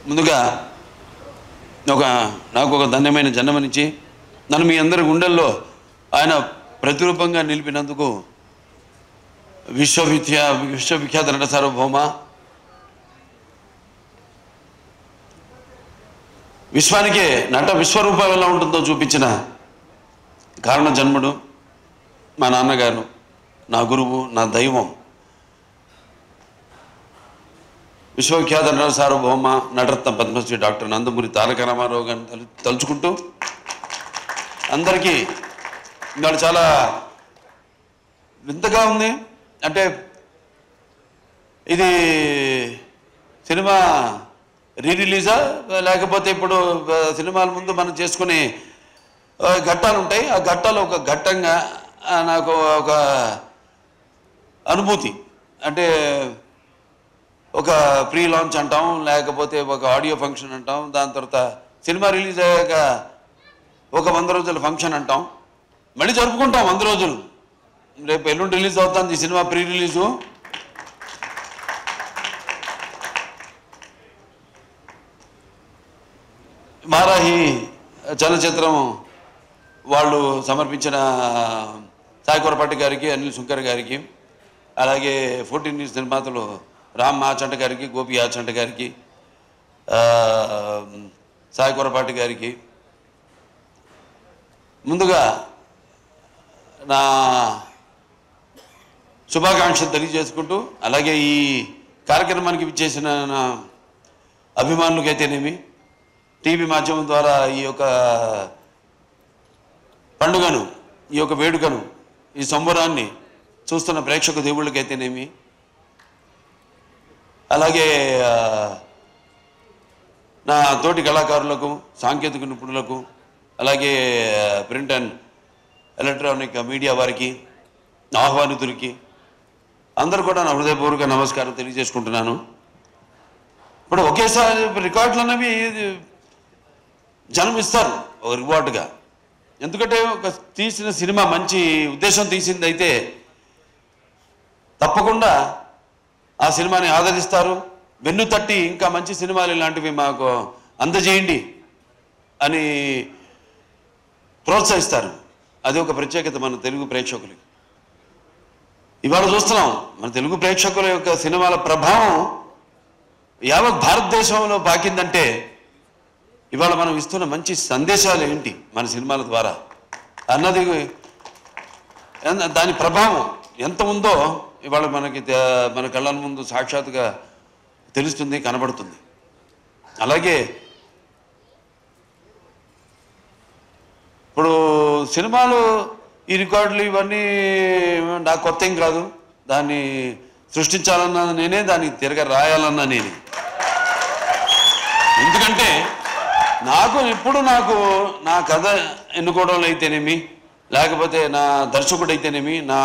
ముందుగా నాకు ఒక ధన్యమైన జన్మనిచ్చి నన్ను మీ అందరి గుండెల్లో ఆయన ప్రతిరూపంగా నిలిపినందుకు విశ్వవిఖ్యాత నట సార్వభౌమ, విశ్వానికే నట విశ్వరూపం ఎలా ఉంటుందో చూపించిన కారణ జన్ముడు మా నాన్నగారు, నా గురువు, నా దైవం, విశ్వవిఖ్యాత నట సార్వభౌమ నటరత్న పద్మశ్రీ డాక్టర్ నందమూరి తారక రామారావు గారిని తలుచుకుంటూ అందరికీ ఇవాళ చాలా వింతగా ఉంది. అంటే ఇది సినిమా రిలీజా లేకపోతే ఇప్పుడు సినిమాల ముందు మనం చేసుకునే ఘట్టాలు ఉంటాయి, ఆ ఘట్టాలు ఒక ఘట్టంగా నాకు ఒక అనుభూతి. అంటే ఒక ప్రీ లాంచ్ అంటాం, లేకపోతే ఒక ఆడియో ఫంక్షన్ అంటాం, దాని తర్వాత సినిమా రిలీజ్ అయ్యాక ఒక 100 రోజుల ఫంక్షన్ అంటాం, మళ్ళీ జరుపుకుంటాం 100 రోజులు. రేపు ఎల్లుండి రిలీజ్ అవుతుంది ఈ సినిమా ప్రీ రిలీజు. మారాహి చలనచిత్రం వాళ్ళు సమర్పించిన సాయి కొరపాటి గారికి, అనిల్ శుంకర్ గారికి, అలాగే 14 న్యూస్ నిర్మాతలు రామ్ ఆచంట గారికి, గోపి ఆచంట గారికి, సాయి కొరపాటి గారికి ముందుగా నా శుభాకాంక్షలు తెలియజేసుకుంటూ, అలాగే ఈ కార్యక్రమానికి విచ్చేసిన నా అభిమానులకైతేనేమి, టీవీ మాధ్యమం ద్వారా ఈ యొక్క పండుగను, ఈ యొక్క వేడుకను, ఈ సంబరాన్ని చూస్తున్న ప్రేక్షక దేవుళ్ళకైతేనేమి, అలాగే నా తోటి కళాకారులకు, సాంకేతిక నిపుణులకు, అలాగే ప్రింట్ అండ్ ఎలక్ట్రానిక్ మీడియా వారికి, ఆహ్వానితులకి అందరూ కూడా నా హృదయపూర్వక నమస్కారం తెలియజేసుకుంటున్నాను. ఇప్పుడు ఒకేసారి రికార్డులు అనేవి జనం ఇస్తారు ఒక రివార్డుగా. ఎందుకంటే ఒక తీసిన సినిమా మంచి ఉద్దేశం తీసింది అయితే తప్పకుండా ఆ సినిమాని ఆదరిస్తారు, వెన్ను తట్టి ఇంకా మంచి సినిమాలు ఇలాంటివి మాకు అందజేయండి అని ప్రోత్సహిస్తారు. అది ఒక ప్రత్యేకత మన తెలుగు ప్రేక్షకులకి. ఇవాళ చూస్తున్నాం మన తెలుగు ప్రేక్షకుల యొక్క సినిమాల ప్రభావం యావత్ భారతదేశంలో పాకిందంటే ఇవాళ మనం ఇస్తున్న మంచి సందేశాలు ఏంటి మన సినిమాల ద్వారా అన్నది, దాని ప్రభావం ఎంత ఉందో ఇవాళ మన కళ్ళ ముందు సాక్షాత్తుగా తెలుస్తుంది, కనబడుతుంది. అలాగే ఇప్పుడు సినిమాలు ఈ రికార్డులు ఇవన్నీ నాకు కొత్త ఏం కాదు. దాన్ని సృష్టించాలన్నా నేనే, దాన్ని తిరగ రాయాలన్నా నేనే. ఎందుకంటే ఎప్పుడు నా కథ ఎన్నుకోవడంలో అయితేనేమి, లేకపోతే నా దర్శకుడు అయితేనేమి, నా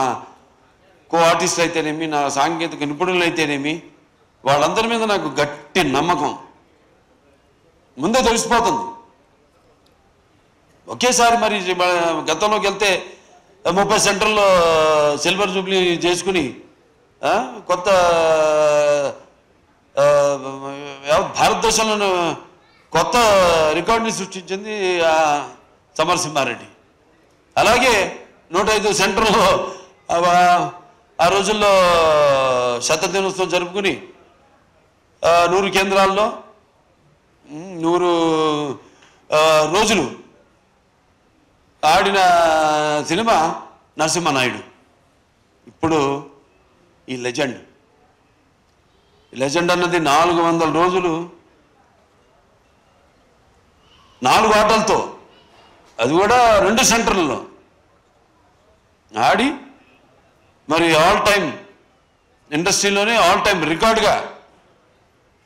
కో ఆర్టిస్ట్ అయితేనేమి, నా సాంకేతిక నిపుణులు అయితేనేమి, వాళ్ళందరి మీద నాకు గట్టి నమ్మకం ముందే తెలిసిపోతుంది. ఒకేసారి మరి గతంలోకి వెళ్తే 30 సెంటర్లో సిల్వర్ జూబ్లీ చేసుకుని కొత్త భారతదేశంలో కొత్త రికార్డుని సృష్టించింది సమరసింహారెడ్డి. అలాగే 105 సెంటర్లో ఆ రోజుల్లో శతదినోత్సవం జరుపుకుని 100 కేంద్రాల్లో 100 రోజులు ఆడిన సినిమా నరసింహనాయుడు. ఇప్పుడు ఈ లెజెండ్ అన్నది 400 రోజులు 4 ఆటలతో, అది కూడా 2 సెంటర్లలో ఆడి మరి ఆల్ టైమ్ ఇండస్ట్రీలోనే ఆల్ టైమ్ రికార్డుగా,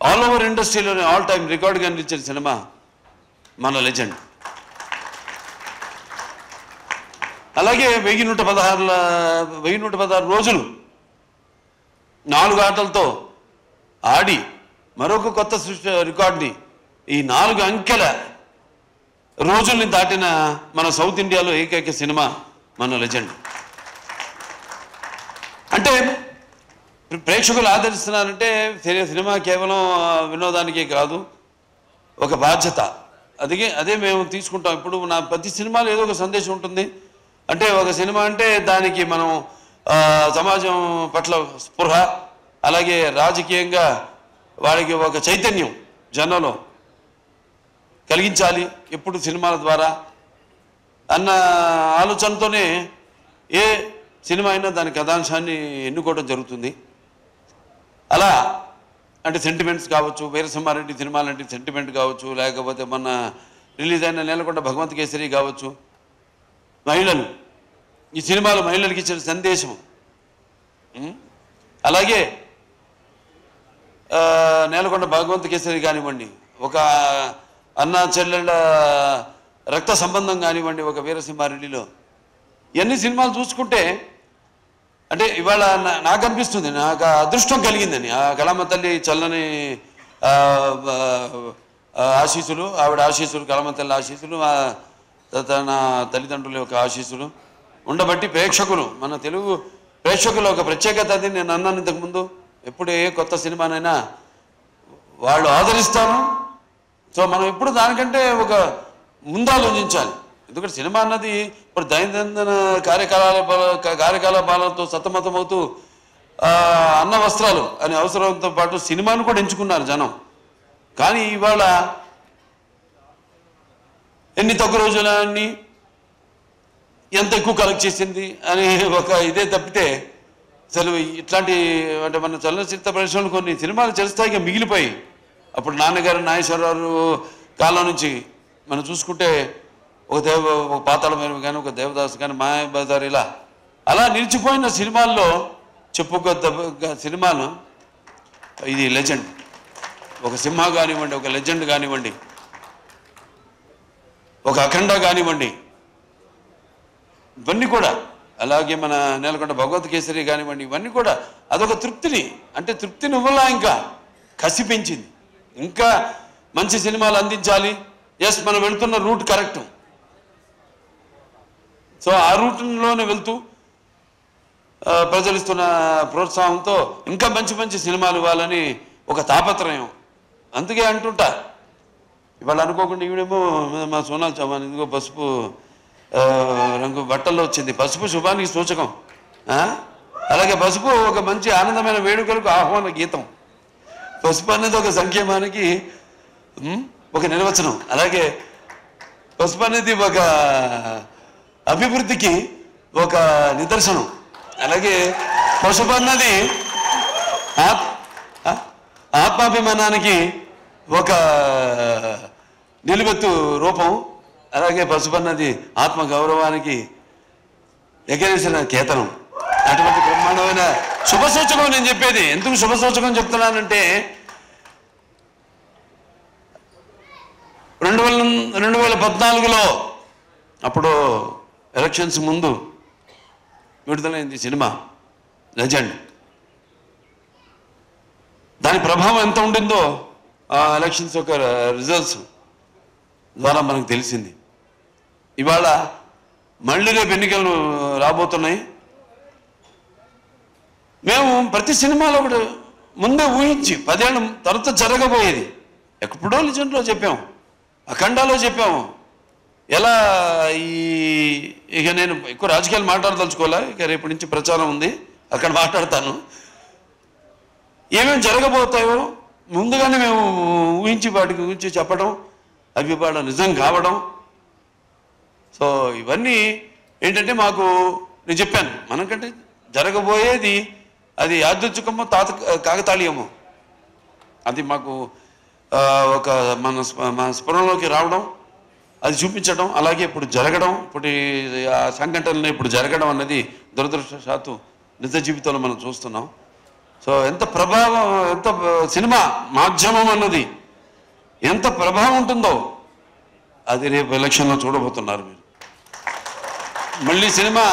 ఆల్ ఓవర్ ఇండస్ట్రీలోనే ఆల్ టైమ్ రికార్డుగా నిలిచిన సినిమా మన లెజెండ్. అలాగే 1116 రోజులు 4 ఆటలతో ఆడి మరొక కొత్త రికార్డుని, ఈ 4 అంకెల రోజుల్ని దాటిన మన సౌత్ ఇండియాలో ఏకైక సినిమా మన లెజెండ్. అంటే ప్రేక్షకులు ఆదరిస్తున్నారంటే సినిమా కేవలం వినోదానికే కాదు, ఒక బాధ్యత. అదే మేము తీసుకుంటాం. ఇప్పుడు నా ప్రతి సినిమాలో ఏదో ఒక సందేశం ఉంటుంది. అంటే ఒక సినిమా అంటే దానికి మనం సమాజం పట్ల స్పృహ, అలాగే రాజకీయంగా వాడికి ఒక చైతన్యం జనంలో కలిగించాలి ఎప్పుడు సినిమాల ద్వారా అన్న ఆలోచనతోనే ఏ సినిమా అయినా దాని కథాంశాన్ని ఎన్నుకోవడం జరుగుతుంది. అలా అంటే సెంటిమెంట్స్ కావచ్చు, వీరసింహారెడ్డి సినిమా లాంటి సెంటిమెంట్ కావచ్చు, లేకపోతే మొన్న రిలీజ్ అయిన నేలకొండ భగవంత్ కేసరి కావచ్చు, మహిళలు, ఈ సినిమాలో మహిళలకు ఇచ్చిన సందేశం. అలాగే నేలకొండ భగవంత్ కేసరి కానివ్వండి, ఒక అన్న చెల్లెళ్ళ రక్త సంబంధం కానివ్వండి, ఒక వీరసింహారెడ్డిలో ఇవన్నీ సినిమాలు చూసుకుంటే అంటే ఇవాళ నాకు అనిపిస్తుంది, నాకు అదృష్టం కలిగిందని. ఆ కళామ తల్లి చల్లని ఆశీస్సులు, ఆవిడ ఆశీస్సులు, కళామ తల్లి ఆశీస్సులు, తన తల్లిదండ్రుల యొక్క ఆశీస్సులు ఉండబట్టి ప్రేక్షకులు, మన తెలుగు ప్రేక్షకులు ఒక ప్రత్యేకత. అది నేను అన్నాను ఇంతకుముందు, ఎప్పుడు ఏ కొత్త సినిమానైనా వాళ్ళు ఆదరిస్తాను. సో మనం ఎప్పుడు దానికంటే ఒక ముందాలోచించాలి. ఎందుకంటే సినిమా అన్నది ఇప్పుడు దైనందిన కార్యకలాపాలతో సతమతమవుతూ అన్న వస్త్రాలు అనే అవసరంతో పాటు సినిమాను కూడా ఎంచుకున్నారు జనం. కానీ ఇవాళ ఎన్ని తక్కువ రోజులన్నీ ఎంత ఎక్కువ కలెక్ట్ చేసింది అని ఒక ఇదే తప్పితే అసలు ఇట్లాంటి అంటే మన చలనచిత్ర పరిశ్రమలు కొన్ని సినిమాలు చిరస్థాయిగా మిగిలిపోయి, అప్పుడు నాన్నగారు నాగేశ్వరరావు కాలం నుంచి మనం చూసుకుంటే ఒక పాతాళ భైరవి కానీ, ఒక దేవదాసు కానీ, మాయాబజార్, ఇలా అలా నిలిచిపోయిన సినిమాల్లో చెప్పుకోదగ్గ సినిమాలు ఇది లెజెండ్. ఒక సింహ కానివ్వండి, ఒక లెజెండ్ కానివ్వండి, ఒక అఖండ కానివ్వండి, ఇవన్నీ కూడా, అలాగే మన నేలకొండ భగవత్ కేసరి కానివ్వండి, ఇవన్నీ కూడా అదొక తృప్తిని, అంటే తృప్తిని ఇవ్వలా, ఇంకా కసి పెంచింది. ఇంకా మంచి సినిమాలు అందించాలి. ఎస్, మనం వెళ్తున్న రూట్ కరెక్ట్. సో ఆ రూట్లోనే వెళ్తూ ప్రజలిస్తున్న ప్రోత్సాహంతో ఇంకా మంచి మంచి సినిమాలు ఇవ్వాలని ఒక తాపత్రయం. అందుకే అంటుంటా, ఇవాళ అనుకోకుండా ఈవిడేమో మా సోనాల్ చౌహాన్ ఇదిగో పసుపు రంగు బట్టల్లో వచ్చింది. పసుపు శుభానికి సూచకం. అలాగే పసుపు ఒక మంచి ఆనందమైన వేడుకలకు ఆహ్వాన గీతం. పసుపు అనేది ఒక సంక్షేమానికి ఒక నిర్వచనం. అలాగే పసుపు అనేది ఒక అభివృద్ధికి ఒక నిదర్శనం. అలాగే పసుపు అన్నది ఆత్మాభిమానానికి ఒక నిలువెత్తు రూపం. అలాగే పసుపు అన్నది ఆత్మ గౌరవానికి ఎగరేసిన కేతనం. అటువంటి బ్రహ్మాండమైన శుభసూచకం నేను చెప్పేది. ఎందుకు శుభసూచకం చెప్తున్నానంటే 2014లో అప్పుడు ఎలక్షన్స్ ముందు విడుదలైంది సినిమా లెజెండ్. దాని ప్రభావం ఎంత ఉండిందో ఆ ఎలక్షన్స్ యొక్క రిజల్ట్స్ ద్వారా మనకు తెలిసింది. ఇవాళ మళ్ళీ రేపు ఎన్నికలు రాబోతున్నాయి. మేము ప్రతి సినిమాలో కూడా ముందే ఊహించి 10 ఏళ్ళ తర్వాత జరగబోయేది ఎప్పుడో లెజెండ్లో చెప్పాము, అఖండాలో చెప్పాము. ఎలా ఇక నేను ఎక్కువ రాజకీయాలు మాట్లాడదలుచుకోలే, ఇక రేపటి నుంచి ప్రచారం ఉంది, అక్కడ మాట్లాడతాను. ఏమేమి జరగబోతాయో ముందుగానే మేము ఊహించి వాటి గురించి చెప్పడం, అవి వాళ్ళ నిజం కావడం. సో ఇవన్నీ ఏంటంటే మాకు నేను చెప్పాను, మనకంటే జరగబోయేది అది యాదృచ్ఛికమో కాకతాళీయమో అది మాకు ఒక మన స్ఫురణలోకి రావడం, అది చూపించడం, అలాగే ఇప్పుడు జరగడం, ఇప్పుడు ఆ సంఘటనలు ఇప్పుడు జరగడం అన్నది దురదృష్టవశాత్తు నిజ జీవితంలో మనం చూస్తున్నాం. సో ఎంత ప్రభావం, ఎంత సినిమా మాధ్యమం అన్నది ఎంత ప్రభావం ఉంటుందో అది రేపు ఎలక్షన్లో చూడబోతున్నారు మీరు. మళ్ళీ సినిమా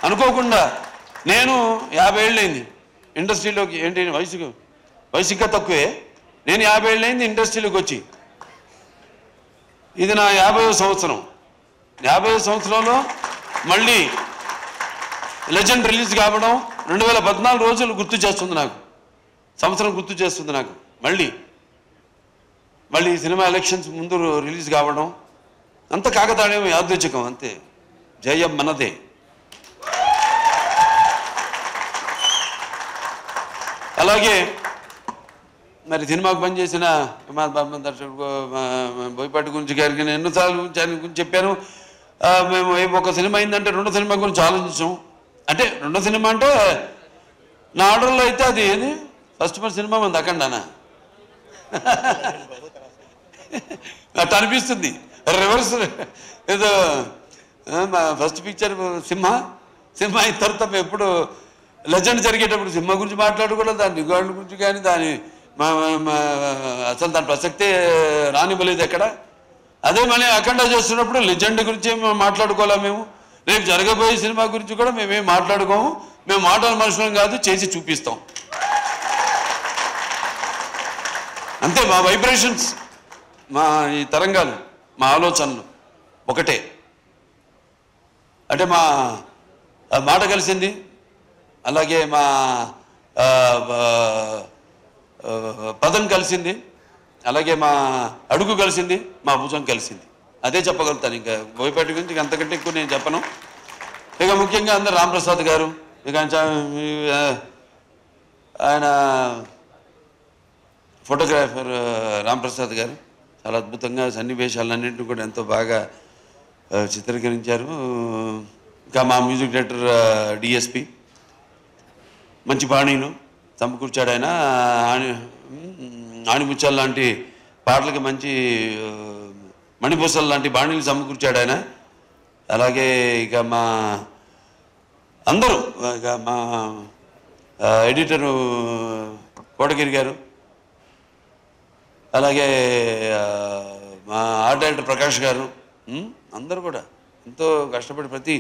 అనుకోకుండా నేను 50 ఏళ్ళైంది ఇండస్ట్రీలోకి, ఏంటి వయసు ఇంకా తక్కువే, నేను 50 ఏళ్ళైంది ఇండస్ట్రీలోకి వచ్చి. ఇది నా 50వ సంవత్సరం. 50వ సంవత్సరంలో మళ్ళీ లెజెండ్ రిలీజ్ కావడం 2014 రోజులు గుర్తు చేస్తుంది నాకు, సంవత్సరం గుర్తు చేస్తుంది నాకు. మళ్ళీ మళ్ళీ సినిమా ఎలక్షన్స్ ముందు రిలీజ్ కావడం అంత కాకతాళీయం యాదృచ్ఛికం అంతే. జయం మనదే. అలాగే మరి సినిమాకు పనిచేసిన దర్శకుడు బోయపాటి గురించి గారికి నేను ఎన్నోసార్లు గురించి చెప్పాను. మేము ఒక సినిమా అయిందంటే రెండో సినిమా గురించి ఆలోచించాం. అంటే రెండో సినిమా అంటే నా ఆర్డర్లో అయితే అది ఏది ఫస్ట్ సినిమా మంది అఖండానా అట్లా అనిపిస్తుంది. రివర్స్ ఏదో ఫస్ట్ పిక్చర్ సింహ అయిన తర్వాత ఎప్పుడు లెజెండ్ జరిగేటప్పుడు సింహ గురించి మాట్లాడుకోవడం, దాని రికార్డుల గురించి కానీ దాని అసలు దాని ప్రసక్తే రానివ్వలేదు ఎక్కడ. అదే మళ్ళీ అఖండ చేస్తున్నప్పుడు లెజెండ్ గురించి మాట్లాడుకోవాలా మేము. రేపు జరగబోయే సినిమా గురించి కూడా మేమేం మాట్లాడుకోము. మేము మాటల మనుషులం కాదు, చేసి చూపిస్తాం అంతే. మా వైబ్రేషన్స్, మా ఈ తరంగాలు, మా ఆలోచనలు ఒకటే. అంటే మా మాట కలిసింది, అలాగే మా పదం కలిసింది, అలాగే మా అడుగు కలిసింది, మా భుజం కలిసింది. అదే చెప్పగలుగుతాను. ఇంకా బోయపాటి గురించి అంతకంటే ఎక్కువ నేను చెప్పను. ఇక ముఖ్యంగా అందరు రాంప్రసాద్ గారు, ఇక ఆయన ఫోటోగ్రాఫర్ రాంప్రసాద్ గారు చాలా అద్భుతంగా సన్నివేశాలన్నింటినీ కూడా ఎంతో బాగా చిత్రీకరించారు. ఇంకా మా మ్యూజిక్ డైరెక్టర్ డిఎస్పి మంచి బాణీలు సమకూర్చాడు ఆయన. ఆణిముత్యాల లాంటి పాటలకి మంచి మణిపూసల లాంటి బాణీలు సమకూర్చాడు ఆయన. అలాగే ఇక మా అందరూ, ఇక మా ఎడిటరు కోటగిరి గారు, అలాగే మా ఆర్ట్ డైరెక్టర్ ప్రకాష్ గారు, అందరూ కూడా ఎంతో కష్టపడి ప్రతి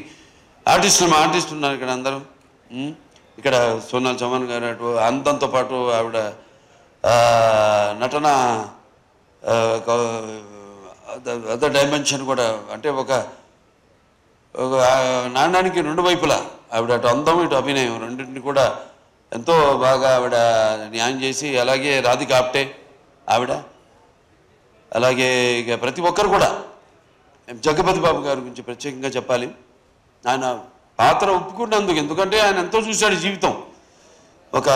ఆర్టిస్ట్, మా ఆర్టిస్ట్ ఉన్నారు ఇక్కడ అందరూ. ఇక్కడ సోనాల్ చౌహాన్ గారు అటు అందంతో పాటు ఆవిడ నటన అదర్ డైమెన్షన్ కూడా. అంటే ఒక నాణ్యానికి రెండు వైపులా ఆవిడ అటు అందం ఇటు అభినయం రెండింటిని కూడా ఎంతో బాగా ఆవిడ న్యాయం చేసి, అలాగే రాధిక ఆప్టే ఆవిడ, అలాగే ఇక ప్రతి ఒక్కరు కూడా. జగపతి బాబు గారి గురించి ప్రత్యేకంగా చెప్పాలి. ఆయన పాత్ర ఒప్పుకున్నందుకు, ఎందుకంటే ఆయన ఎంతో చూశాడు జీవితం. ఒక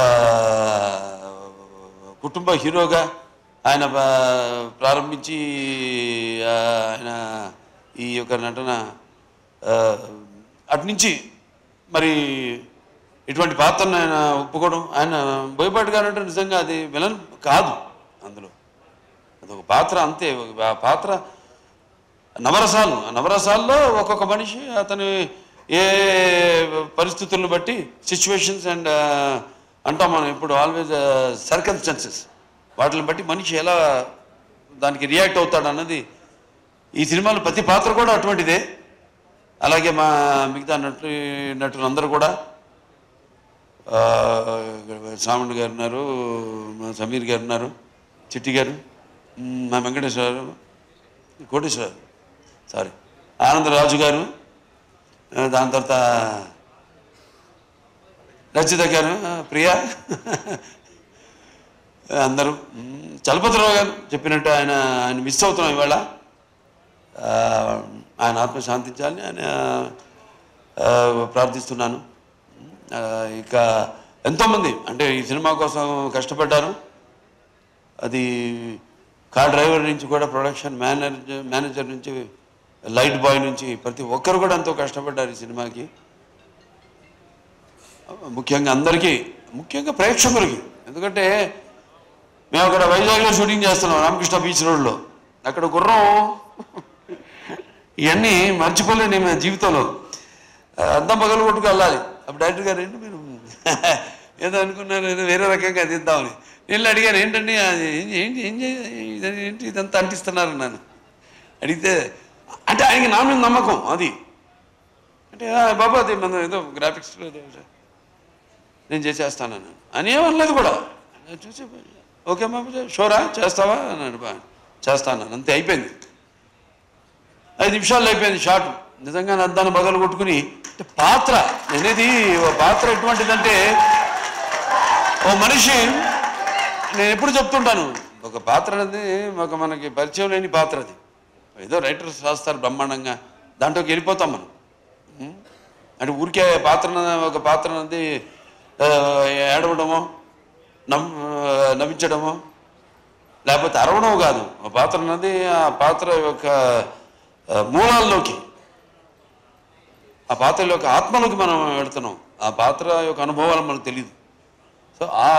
కుటుంబ హీరోగా ఆయన ప్రారంభించి ఆయన ఈ యొక్క నటన అట్నుంచి మరి ఇటువంటి పాత్రను ఆయన ఒప్పుకోవడం. ఆయన బోయపాటి గారు అంటే నిజంగా అది విలన్ కాదు, అందులో అదొక పాత్ర అంతే. ఆ పాత్ర నవరసాల్లో ఒక్కొక్క మనిషి అతని ఏ పరిస్థితులను బట్టి సిచ్యువేషన్స్ అండ్ అంటాం మనం ఇప్పుడు ఆల్వేజ్ సర్కమ్స్టాన్సెస్, వాటిని బట్టి మనిషి ఎలా దానికి రియాక్ట్ అవుతాడు అన్నది ఈ సినిమాలో ప్రతి పాత్ర కూడా అటువంటిదే. అలాగే మా మిగతా నటులందరూ కూడా, శ్రావణ్ గారు ఉన్నారు, మా సమీర్ గారు ఉన్నారు, చిట్టి గారు, మా వెంకటేశ్వరరావు, కోటేశ్వరరావు, సారీ ఆనందరాజు గారు, దాని తర్వాత రచిత గారు, ప్రియా, అందరూ. చలపతిరావు గారు చెప్పినట్టు ఆయన మిస్ అవుతున్నాం ఇవాళ. ఆయన ఆత్మ శాంతించాలని ఆయన ప్రార్థిస్తున్నాను. ఇక ఎంతోమంది అంటే ఈ సినిమా కోసం కష్టపడ్డారు. అది కార్ డ్రైవర్ నుంచి కూడా ప్రొడక్షన్ మేనేజర్ నుంచి లైట్ బాయ్ నుంచి ప్రతి ఒక్కరు కూడా ఎంతో కష్టపడ్డారు ఈ సినిమాకి. ముఖ్యంగా అందరికీ, ముఖ్యంగా ప్రేక్షకులకి. ఎందుకంటే మేము అక్కడ వైజాగ్లో షూటింగ్ చేస్తున్నాం, రామకృష్ణ బీచ్ రోడ్లో. అక్కడ గుర్రం ఇవన్నీ మర్చిపోలేను నేను జీవితంలో. అద్దం పగలు కొట్టుకు వెళ్ళాలి. అప్పుడు డైరెక్టర్ గారు ఏంటి మీరు ఏదో అనుకున్నారు, ఏదో వేరే రకంగా తీద్దామని. నేను అడిగాను, ఏంటండి ఏంటి ఇదంతా అంటిస్తున్నారు నన్ను అడిగితే, అంటే ఆయనకి నా మీద నమ్మకం అది. అంటే బాబా అది మన ఏదో గ్రాఫిక్స్ నేను చేసేస్తానని అని ఏమనలేదు కూడా. చూసి ఓకే బాబు షోరా చేస్తావా అన్నాడు. చేస్తాను అంతే, అయిపోయింది. 5 నిమిషాల్లో అయిపోయింది షాట్. నిజంగా అద్దాన్ని బగలు కొట్టుకుని పాత్ర అనేది పాత్ర ఎటువంటిదంటే ఓ మనిషి, నేను ఎప్పుడు చెప్తుంటాను, ఒక పాత్ర అనేది మనకి పరిచయం లేని పాత్ర అది. ఏదో రైటర్స్ రాస్తారు బ్రహ్మాండంగా, దాంట్లోకి వెళ్ళిపోతాం మనం. అంటే ఊరికే ఒక పాత్ర అనేది ఏడవడమో నవ్వించడమో లేకపోతే అరవడం కాదు. ఆ పాత్ర అనేది ఆ పాత్ర యొక్క మూలాల్లోకి, ఆ పాత్ర యొక్క ఆత్మలోకి మనం వెళుతున్నాం. ఆ పాత్ర యొక్క అనుభవాలు మనకు తెలియదు. సో ఆ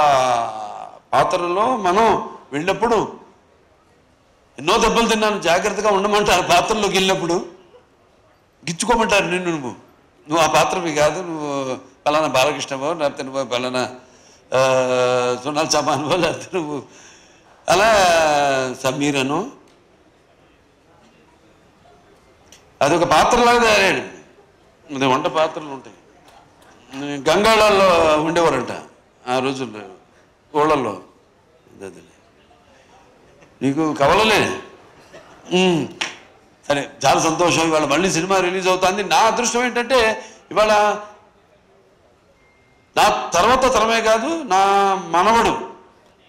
పాత్రలో మనం వెళ్ళినప్పుడు ఎన్నో దెబ్బలు తిన్నాను, జాగ్రత్తగా ఉండమంటారు. పాత్రలోకి వెళ్ళినప్పుడు గిచ్చుకోమంటారు నిన్ను, నువ్వు ఆ పాత్రవి కాదు, నువ్వు పలానా బాలకృష్ణవో లేకపోతే నువ్వు పలానా సోనాల్ చమాన్వో లేకపోతే నువ్వు అలా సమీరను. అదొక పాత్రలాగా తయారాడు. అది వంట పాత్రలు ఉంటాయి. గంగాళాల్లో ఉండేవారంట ఆ రోజుల్లో, ఊళ్ళల్లో. నీకు కవలలే. సరే, చాలా సంతోషం. ఇవాళ మళ్ళీ సినిమా రిలీజ్ అవుతుంది. నా అదృష్టం ఏంటంటే ఇవాళ నా తర్వాత తరమే కాదు, నా మనవడు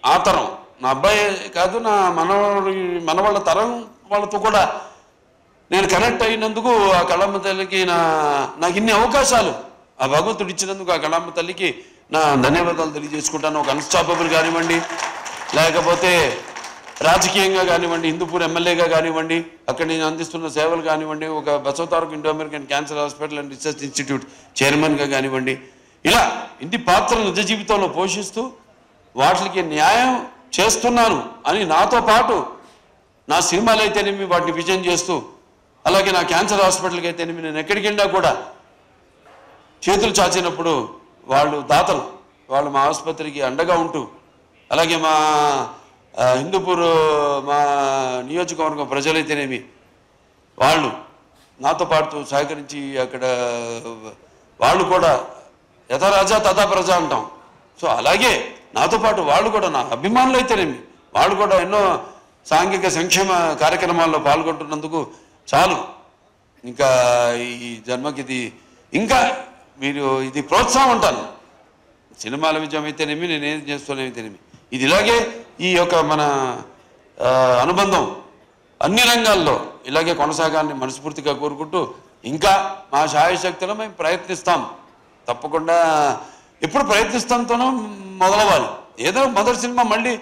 ఆ తరం, నా అబ్బాయి కాదు, నా మనవాళ్ళ తరం వాళ్ళతో కూడా నేను కనెక్ట్ అయినందుకు ఆ కళమ్మ తల్లికి నాకు ఇన్ని అవకాశాలు ఆ భగవంతుడు ఇచ్చినందుకు ఆ కళమ్మ తల్లికి నా ధన్యవాదాలు తెలియజేసుకుంటాను. ఒక అన్స్టాపబుల్ కానివ్వండి, లేకపోతే రాజకీయంగా కానివ్వండి, హిందూపూర్ ఎమ్మెల్యేగా కానివ్వండి, అక్కడ నేను అందిస్తున్న సేవలు కానివ్వండి, ఒక Basavataraka Indo American cancer hospital and research institute చైర్మన్గా కానివ్వండి, ఇలా ఇన్ని పాత్రలు నిజ జీవితంలో పోషిస్తూ వాటికి న్యాయం చేస్తున్నాను అని నాతో పాటు నా సినిమాలు అయితేనేమి వాటిని విజయం చేస్తూ, అలాగే నా క్యాన్సర్ హాస్పిటల్కి అయితేనేమి నేను ఎక్కడికి వెళ్ళినా కూడా చేతులు చాచినప్పుడు వాళ్ళు దాతలు, వాళ్ళు మా ఆసుపత్రికి అండగా ఉంటూ, అలాగే మా హిందూపూర్ మా నియోజకవర్గం ప్రజలైతేనేమి వాళ్ళు నాతో పాటు సహకరించి అక్కడ వాళ్ళు కూడా యథారాజా తథా ప్రజ అంటాం. సో అలాగే నాతో పాటు వాళ్ళు కూడా, నా అభిమానులు అయితేనేమి వాళ్ళు కూడా ఎన్నో సాంఘిక సంక్షేమ కార్యక్రమాల్లో పాల్గొంటున్నందుకు చాలు. ఇంకా ఈ జన్మకి ఇది ఇంకా మీరు ఇది ప్రోత్సాహం అంటాను. సినిమాల విజయం అయితేనేమి, నేనేం చేస్తున్నాయితేనేమి, ఇది ఇలాగే ఈ యొక్క మన అనుబంధం అన్ని రంగాల్లో ఇలాగే కొనసాగాలని మనస్ఫూర్తిగా కోరుకుంటూ, ఇంకా మా శాయశక్తులు మేము ప్రయత్నిస్తాం. తప్పకుండా ఎప్పుడు ప్రయత్నిస్తాంతోనో మొదలవ్వాలి. ఏదో మొదటి సినిమా మళ్ళీ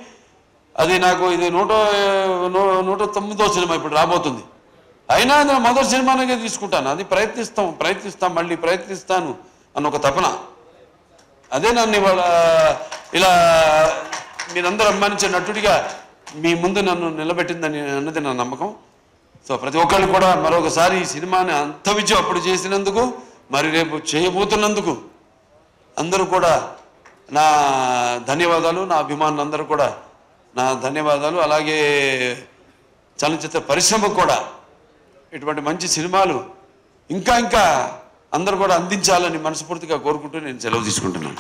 అది నాకు ఇది 109వ సినిమా ఇప్పుడు రాబోతుంది. అయినా నేను మొదటి సినిమానే తీసుకుంటాను. అది ప్రయత్నిస్తాం మళ్ళీ ప్రయత్నిస్తాను అన్న ఒక తపన. అదే నన్ను ఇవాళ ఇలా మీరందరూ అభిమానించే నటుడిగా మీ ముందు నన్ను నిలబెట్టిందని అన్నది నా నమ్మకం. సో ప్రతి ఒక్కళ్ళు కూడా మరొకసారి ఈ సినిమాని అంత విజయం అప్పుడు చేసినందుకు, మరి రేపు చేయబోతున్నందుకు అందరూ కూడా నా ధన్యవాదాలు. నా అభిమానులందరూ కూడా నా ధన్యవాదాలు. అలాగే చలనచిత్ర పరిశ్రమకు కూడా ఇటువంటి మంచి సినిమాలు ఇంకా అందరూ కూడా అందించాలని మనస్ఫూర్తిగా కోరుకుంటూ నేను సెలవు తీసుకుంటున్నాను.